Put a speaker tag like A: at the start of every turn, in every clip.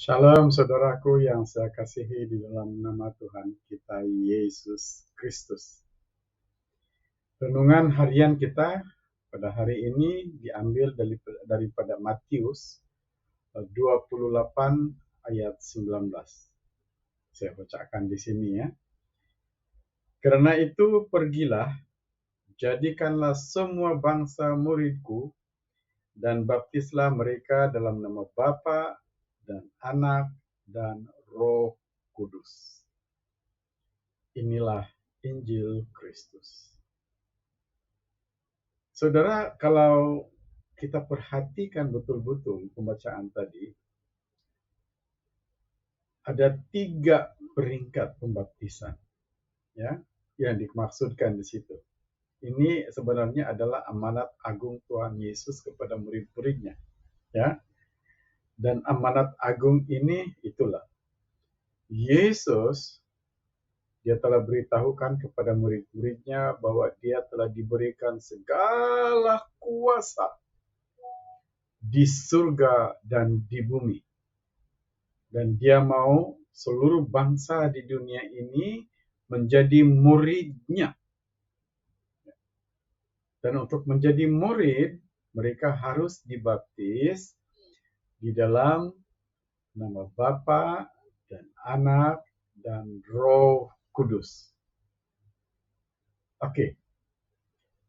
A: Shalom saudaraku yang saya kasihi di dalam nama Tuhan kita Yesus Kristus. Renungan harian kita pada hari ini diambil daripada Matius 28 ayat 19. Saya bacakan di sini ya. Karena itu pergilah, jadikanlah semua bangsa muridku dan baptislah mereka dalam nama Bapa dan Anak dan Roh Kudus. Inilah Injil Kristus. Saudara, kalau kita perhatikan betul-betul pembacaan tadi, ada 3 peringkat pembaptisan ya, yang dimaksudkan di situ. Ini sebenarnya adalah amanat agung Tuhan Yesus kepada murid-muridnya. Ya. Dan amanat agung ini itulah. Yesus dia telah beritahukan kepada murid-muridnya bahwa dia telah diberikan segala kuasa di surga dan di bumi. Dan dia mau seluruh bangsa di dunia ini menjadi muridnya. Dan untuk menjadi murid, mereka harus dibaptis di dalam nama Bapa dan Anak dan Roh Kudus. Oke,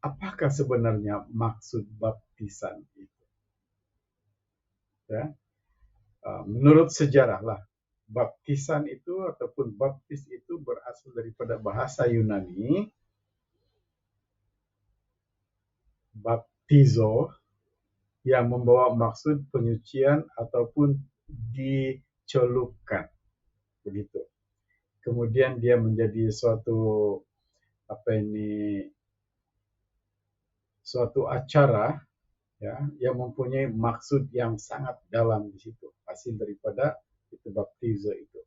A: apakah sebenarnya maksud baptisan itu? Ya, menurut sejarah lah, baptisan itu ataupun baptis itu berasal daripada bahasa Yunani, baptizo, yang membawa maksud penyucian ataupun dicelupkan, begitu. Kemudian dia menjadi suatu acara ya yang mempunyai maksud yang sangat dalam di situ, hasil daripada itu baptizo itu.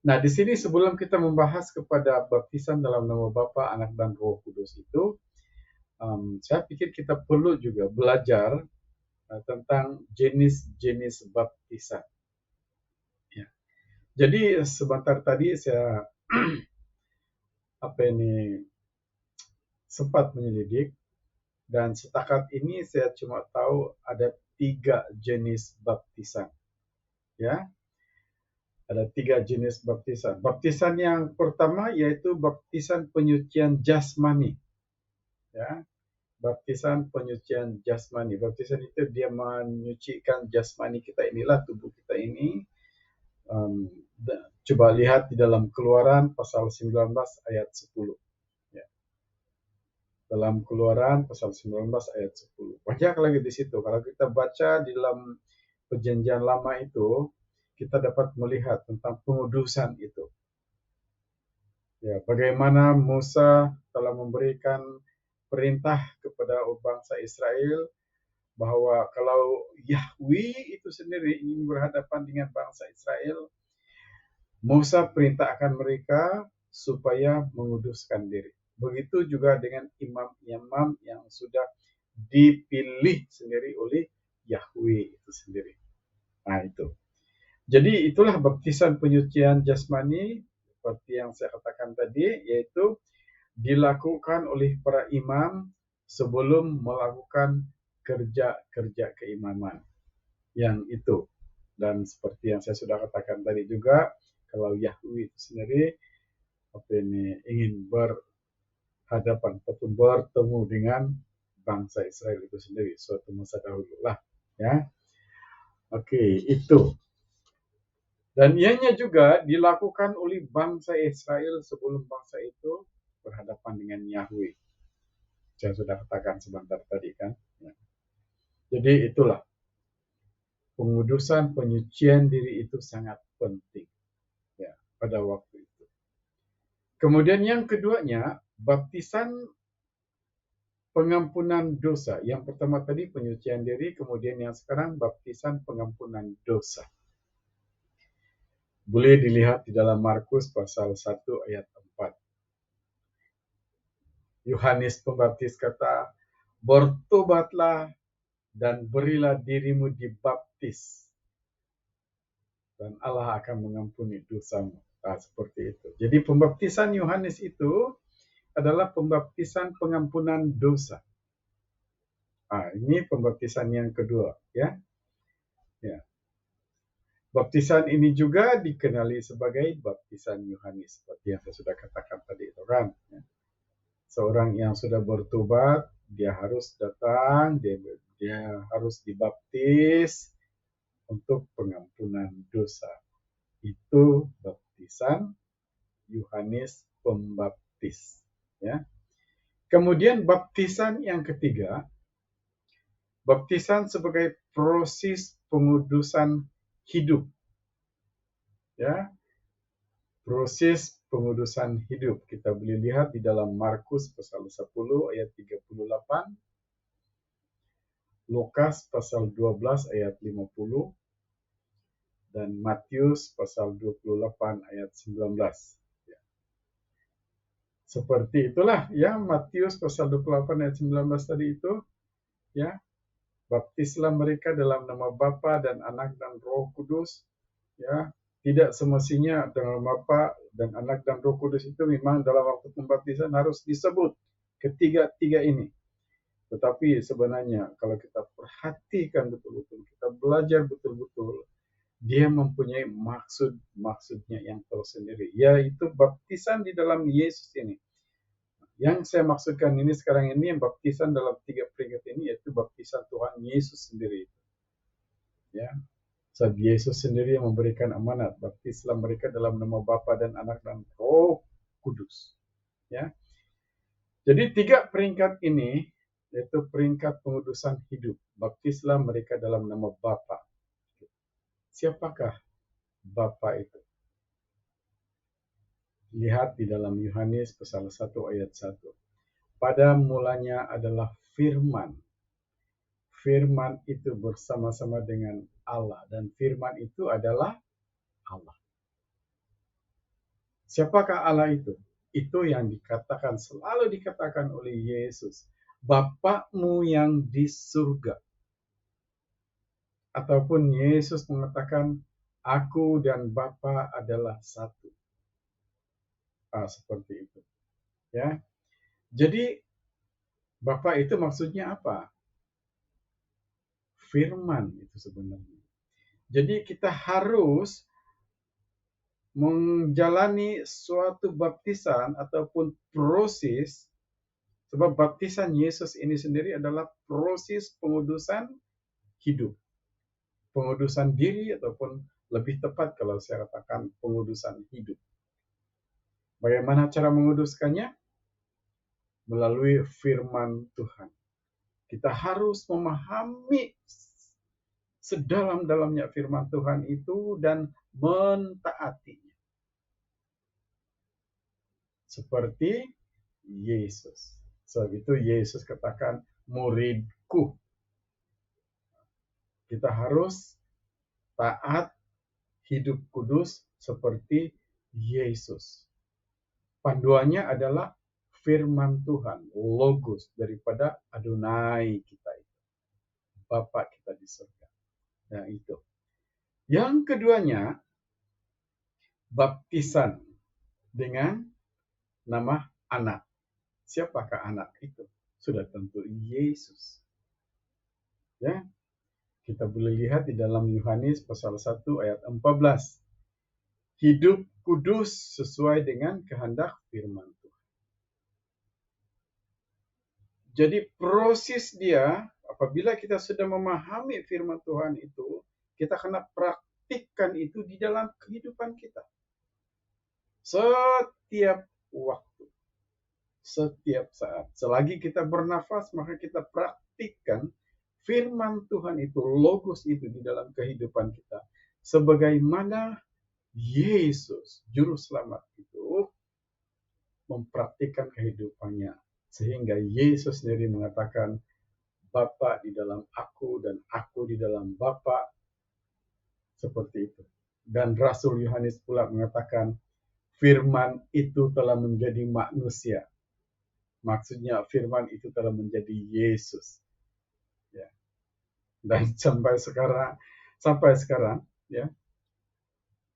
A: Nah, di sini sebelum kita membahas kepada baptisan dalam nama Bapa, Anak dan Roh Kudus itu, saya pikir kita perlu juga belajar tentang jenis-jenis baptisan. Ya. Jadi sebentar tadi saya sempat menyelidik, dan setakat ini saya cuma tahu ada 3 jenis baptisan. Ya, ada 3 jenis baptisan. Baptisan yang pertama yaitu baptisan penyucian jasmani. Ya, baptisan penyucian jasmani. Baptisan itu dia menyucikan jasmani kita inilah, tubuh kita ini. Coba lihat di dalam Keluaran pasal 19 ayat 10. Ya. Dalam Keluaran pasal 19 ayat 10. Banyak lagi di situ. Kalau kita baca di dalam Perjanjian Lama itu, kita dapat melihat tentang pengudusan itu. Ya, bagaimana Musa telah memberikan perintah kepada bangsa Israel bahwa kalau Yahweh itu sendiri ingin berhadapan dengan bangsa Israel, Musa perintahkan mereka supaya menguduskan diri. Begitu juga dengan imam-imam yang sudah dipilih sendiri oleh Yahweh itu sendiri. Nah, itu. Jadi itulah baptisan penyucian jasmani seperti yang saya katakan tadi, yaitu dilakukan oleh para imam sebelum melakukan kerja-kerja keimaman yang itu. Dan seperti yang saya sudah katakan tadi juga, kalau Yahweh itu sendiri ingin berhadapan atau bertemu dengan bangsa Israel itu sendiri suatu masa dahulu lah, ya. Oke, itu. Dan ianya juga dilakukan oleh bangsa Israel sebelum bangsa itu berhadapan dengan Yahweh. Saya sudah katakan sebentar tadi kan. Ya. Jadi itulah, pengudusan penyucian diri itu sangat penting ya pada waktu itu. Kemudian yang keduanya, baptisan pengampunan dosa. Yang pertama tadi penyucian diri, kemudian yang sekarang baptisan pengampunan dosa. Boleh dilihat di dalam Markus pasal 1 ayat 4. Yohanes Pembaptis kata, bertobatlah dan berilah dirimu dibaptis dan Allah akan mengampuni dosamu. Nah, seperti itu. Jadi pembaptisan Yohanes itu adalah pembaptisan pengampunan dosa. Nah, ini pembaptisan yang kedua, ya. Ya. Baptisan ini juga dikenali sebagai baptisan Yohanes, seperti yang saya sudah katakan tadi itu kan. Ya. Seorang yang sudah bertobat, dia harus datang, dia harus dibaptis untuk pengampunan dosa. Itu baptisan Yohanes Pembaptis. Ya. Kemudian baptisan yang ketiga, baptisan sebagai proses pengudusan hidup. Ya, proses pengudusan hidup. Kita boleh lihat di dalam Markus pasal 10 ayat 38, Lukas pasal 12 ayat 50, dan Matius pasal 28 ayat 19. Ya. Seperti itulah ya, Matius pasal 28 ayat 19 tadi itu, ya. Baptislah mereka dalam nama Bapa dan Anak dan Roh Kudus, ya. Tidak semestinya dengan Bapa dan Anak dan Roh Kudus itu memang dalam waktu pembaptisan harus disebut ketiga-tiga ini. Tetapi sebenarnya kalau kita perhatikan betul-betul, kita belajar betul-betul, dia mempunyai maksudnya yang tersendiri, yaitu baptisan di dalam Yesus ini. Yang saya maksudkan ini sekarang ini, yang baptisan dalam tiga peringkat ini, yaitu baptisan Tuhan Yesus sendiri. Ya, sebab Yesus sendiri yang memberikan amanat, baptislah mereka dalam nama Bapa dan Anak dan Roh Kudus. Ya, jadi tiga peringkat ini, yaitu peringkat pengudusan hidup. Baptislah mereka dalam nama Bapa. Siapakah Bapa itu? Lihat di dalam Yohanes pasal 1 ayat 1. Pada mulanya adalah firman. Firman itu bersama-sama dengan Allah. Dan firman itu adalah Allah. Siapakah Allah itu? Itu yang dikatakan, selalu dikatakan oleh Yesus. Bapakmu yang di surga. Ataupun Yesus mengatakan, aku dan Bapa adalah satu. Seperti itu. Ya. Jadi Bapa itu maksudnya apa? Firman itu sebenarnya. Jadi kita harus menjalani suatu baptisan ataupun proses, sebab baptisan Yesus ini sendiri adalah proses pengudusan hidup. Pengudusan diri ataupun lebih tepat kalau saya katakan pengudusan hidup. Bagaimana cara menguduskannya? Melalui firman Tuhan. Kita harus memahami sedalam-dalamnya firman Tuhan itu dan mentaatinya. Seperti Yesus. Sebab itu Yesus katakan, muridku. Kita harus taat, hidup kudus seperti Yesus. Panduannya adalah firman Tuhan, logos daripada Adonai kita itu. Bapa kita di surga. Nah itu. Yang keduanya, baptisan dengan nama anak. Siapakah anak itu? Sudah tentu Yesus. Ya. Kita boleh lihat di dalam Yohanes pasal 1 ayat 14. Hidup kudus sesuai dengan kehendak firman Tuhan. Jadi proses dia, apabila kita sudah memahami firman Tuhan itu, kita kena praktikkan itu di dalam kehidupan kita. Setiap waktu, setiap saat. Selagi kita bernafas, maka kita praktikkan firman Tuhan itu, logos itu di dalam kehidupan kita. Sebagaimana Yesus, Juru Selamat itu, mempraktikkan kehidupannya. Sehingga Yesus sendiri mengatakan, Bapa di dalam aku dan aku di dalam Bapa. Seperti itu. Dan Rasul Yohanes pula mengatakan, firman itu telah menjadi manusia. Maksudnya firman itu telah menjadi Yesus. Ya. Dan sampai sekarang, ya,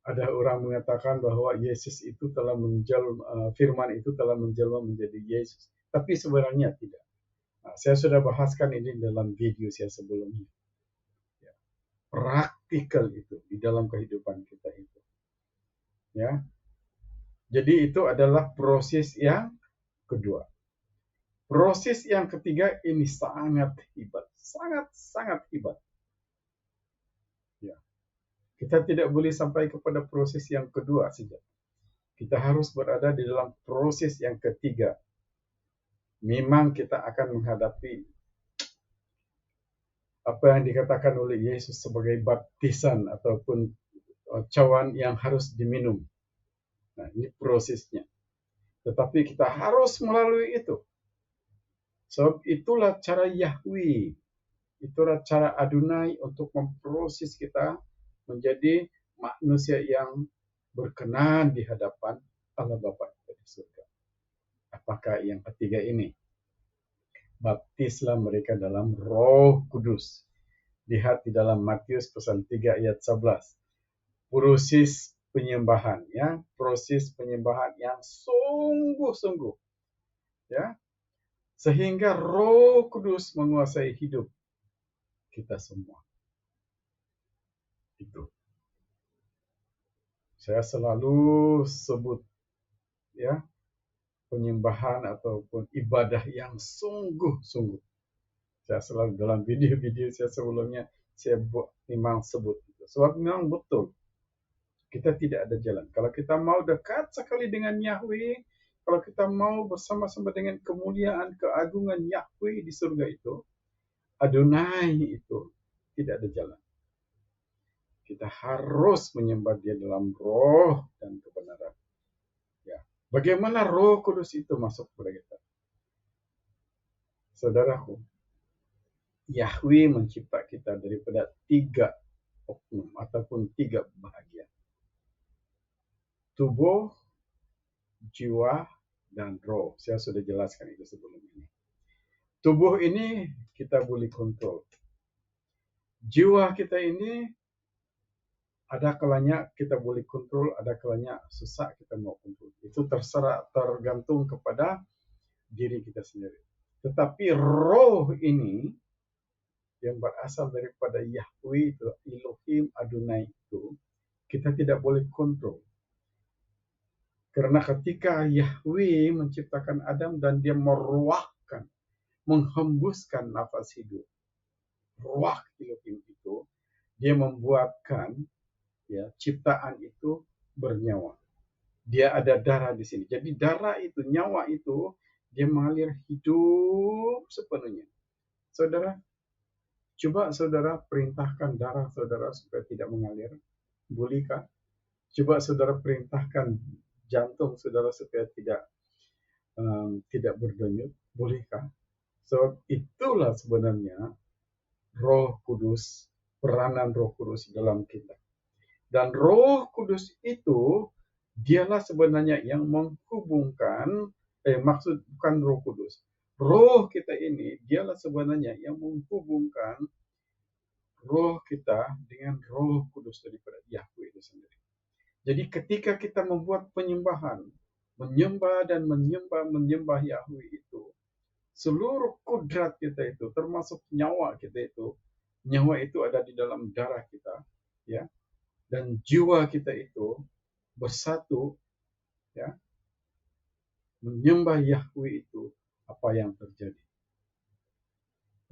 A: Ada orang mengatakan bahwa Yesus itu telah firman itu telah menjelma menjadi Yesus. Tapi sebenarnya tidak. Nah, saya sudah bahaskan ini dalam video saya sebelumnya. Ya, praktikal itu di dalam kehidupan kita itu. Ya, jadi itu adalah proses yang kedua. Proses yang ketiga ini sangat hebat, sangat hebat. Ya, kita tidak boleh sampai kepada proses yang kedua saja. Kita harus berada di dalam proses yang ketiga. Memang kita akan menghadapi apa yang dikatakan oleh Yesus sebagai baptisan ataupun cawan yang harus diminum. Nah, ini prosesnya. Tetapi kita harus melalui itu. Sebab itulah cara Yahweh, itulah cara Adonai untuk memproses kita menjadi manusia yang berkenan di hadapan Allah Bapa di surga. Apakah yang ketiga ini? Baptislah mereka dalam Roh Kudus. Lihat di dalam Matius pasal 3 ayat 11. Proses penyembahan, ya, proses penyembahan yang sungguh-sungguh, ya, sehingga Roh Kudus menguasai hidup kita semua. Itu saya selalu sebut, ya, penyembahan ataupun ibadah yang sungguh-sungguh. Saya selalu dalam video-video saya sebelumnya saya memang sebut itu. Sebab memang betul kita tidak ada jalan. Kalau kita mau dekat sekali dengan Yahweh, kalau kita mau bersama-sama dengan kemuliaan, keagungan Yahweh di surga itu, Adonai itu, tidak ada jalan. Kita harus menyembah Dia dalam roh dan kebenaran. Ya. Bagaimana Roh Kudus itu masuk kepada kita? Saudaraku, Yahweh mencipta kita daripada 3 oknum ataupun 3 bahagian. Tubuh, jiwa, dan roh. Saya sudah jelaskan itu sebelum ini. Tubuh ini kita boleh kontrol. Jiwa kita ini ada kalanya kita boleh kontrol, ada kalanya susah kita mau kontrol. Itu tergantung kepada diri kita sendiri. Tetapi roh ini yang berasal daripada Yahweh itu, Elohim Adonai itu, kita tidak boleh kontrol. Karena ketika Yahweh menciptakan Adam dan dia meruahkan, menghembuskan nafas hidup, ruah Elohim itu, dia membuatkan, ya, ciptaan itu bernyawa. Dia ada darah di sini. Jadi darah itu, nyawa itu, dia mengalir hidup sepenuhnya. Saudara, coba saudara perintahkan darah saudara supaya tidak mengalir. Bolehkah? Coba saudara perintahkan jantung saudara supaya tidak berdenyut. Bolehkah? So, itulah sebenarnya Roh Kudus, peranan Roh Kudus dalam kita. Dan Roh Kudus itu, dialah sebenarnya yang menghubungkan, maksud bukan Roh Kudus. Roh kita ini, dialah sebenarnya yang menghubungkan roh kita dengan Roh Kudus daripada Yahweh itu sendiri. Jadi ketika kita membuat penyembahan, menyembah dan menyembah Yahweh itu, seluruh kudrat kita itu, termasuk nyawa kita itu, nyawa itu ada di dalam darah kita, ya, dan jiwa kita itu bersatu, ya, menyembah Yahweh itu, apa yang terjadi?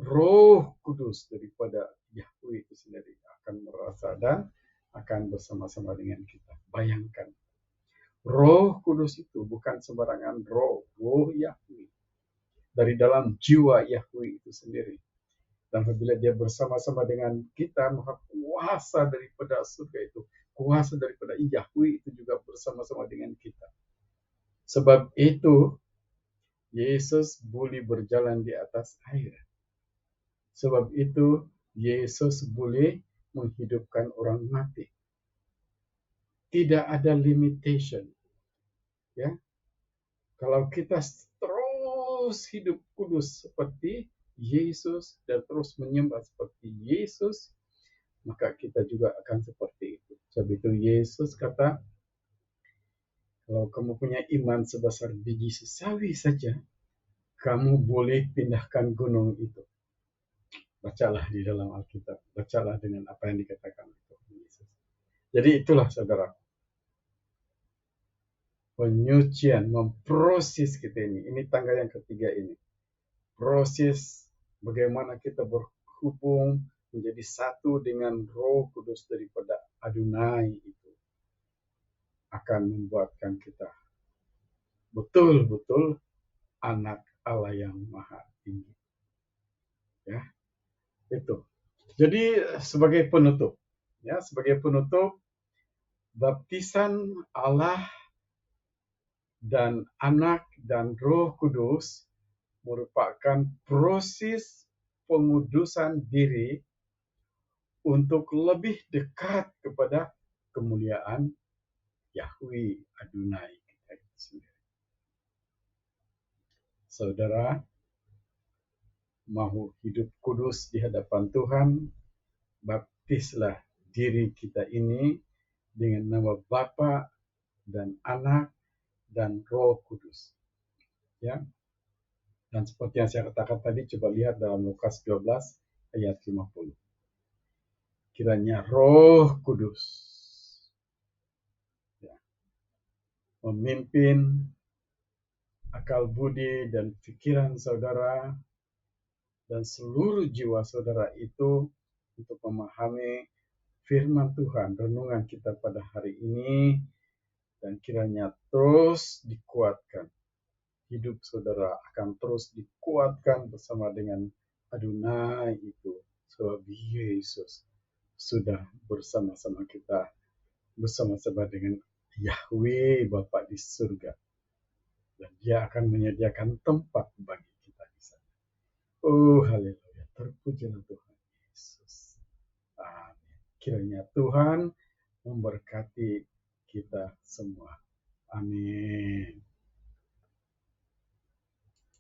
A: Roh Kudus daripada Yahweh itu sendiri akan merasa dan akan bersama-sama dengan kita. Bayangkan, Roh Kudus itu bukan sembarangan roh Yahweh. Dari dalam jiwa Yahweh itu sendiri. Dan apabila dia bersama-sama dengan kita, maka kuasa daripada surga itu, kuasa daripada Yahweh itu juga bersama-sama dengan kita. Sebab itu, Yesus boleh berjalan di atas air. Sebab itu, Yesus boleh menghidupkan orang mati. Tidak ada limitation. Ya, kalau kita terus hidup kudus seperti Yesus dan terus menyembah seperti Yesus, maka kita juga akan seperti itu. Sebab itu Yesus kata, kalau kamu punya iman sebesar biji sesawi saja, kamu boleh pindahkan gunung itu. Bacalah di dalam Alkitab, bacalah dengan apa yang dikatakan Tuhan Yesus. Jadi itulah saudara, penyucian, memproses kita ini. Ini tangga yang ketiga ini. Proses bagaimana kita berhubung menjadi satu dengan Roh Kudus daripada Adonai itu akan membuatkan kita betul-betul anak Allah yang maha tinggi. Ya, itu. Jadi sebagai penutup, baptisan Allah dan Anak dan Roh Kudus merupakan proses pengudusan diri untuk lebih dekat kepada kemuliaan Yahweh Adonai kita sendiri. Saudara, mau hidup kudus di hadapan Tuhan, baptislah diri kita ini dengan nama Bapa dan Anak dan Roh Kudus. Ya. Dan seperti yang saya katakan tadi, coba lihat dalam Lukas 12 ayat 50. Kiranya Roh Kudus ya, memimpin akal budi dan pikiran saudara dan seluruh jiwa saudara itu untuk memahami firman Tuhan, renungan kita pada hari ini, dan kiranya terus dikuatkan. Hidup saudara akan terus dikuatkan bersama dengan Adonai itu, sebab Yesus sudah bersama-sama kita, bersama-sama dengan Yahweh Bapa di surga, dan Dia akan menyediakan tempat bagi kita di sana. Oh haleluya, terpujilah Tuhan Yesus. Amin. Kiranya Tuhan memberkati kita semua. Amin.